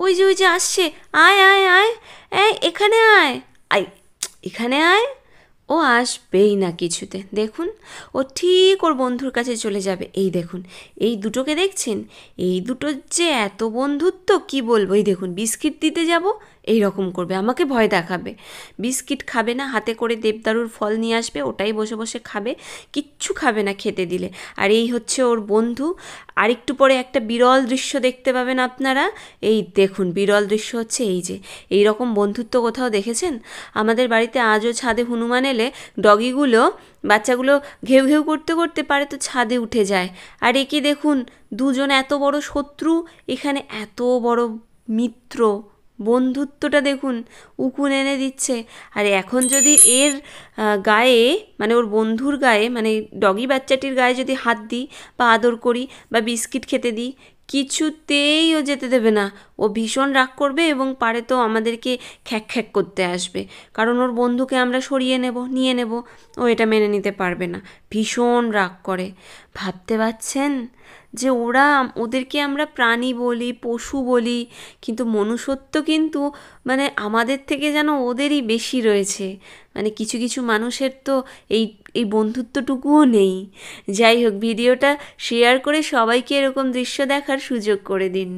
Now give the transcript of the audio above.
ওই যে আসছে, আয় আয় আয়, এই এখানে আয়, আয় এখানে আয়। ও আসবেই না কিছুতে, দেখুন ও ঠিক ওর বন্ধুর কাছে চলে যাবে। এই দেখুন, এই দুটোকে দেখছেন, এই দুটোর যে এত বন্ধুত্ব কি বলবো। এই দেখুন, বিস্কিট দিতে যাব এই রকম করবে, আমাকে ভয় দেখাবে। বিস্কিট খাবে না, হাতে করে দেবদারুর ফল নিয়ে আসবে, ওটাই বসে বসে খাবে, কিচ্ছু খাবে না খেতে দিলে। আর এই হচ্ছে ওর বন্ধু। আর একটু পরে একটা বিরল দৃশ্য দেখতে পাবেন আপনারা। এই দেখুন, বিরল দৃশ্য হচ্ছে এই যে, এই রকম বন্ধুত্ব কোথাও দেখেছেন? আমাদের বাড়িতে আজও ছাদে হনুমান এলে ডগিগুলো, বাচ্চাগুলো ঘেউ ঘেউ করতে করতে পারে তো ছাদে উঠে যায়। আর একে দেখুন, দুজন এত বড় শত্রু, এখানে এত বড় মিত্র, বন্ধুত্বটা দেখুন উকুন এনে দিচ্ছে। আর এখন যদি এর গায়ে, মানে ওর বন্ধুর গায়ে, মানে ডগি বাচ্চাটির গায়ে যদি হাত দিই বা আদর করি বা বিস্কিট খেতে দিই, কিছুতেই ও যেতে দেবে না। ও ভীষণ রাগ করবে এবং পারে তো আমাদেরকে খ্যাক খ্যাক করতে আসবে, কারণ ওর বন্ধুকে আমরা সরিয়ে নেব, নিয়ে নেব। ও এটা মেনে নিতে পারবে না, ভীষণ রাগ করে। ভাবতে পারছেন যে ওদেরকে আমরা প্রাণী বলি, পশু বলি, কিন্তু মনুষ্যত্ব কিন্তু মানে আমাদের থেকে যেন ওদেরই বেশি রয়েছে। মানে কিছু কিছু মানুষের তো এই এই বন্ধুত্বটুকুও নেই। যাই হোক, ভিডিওটা শেয়ার করে সবাইকে এরকম দৃশ্য দেখার সুযোগ করে দিন।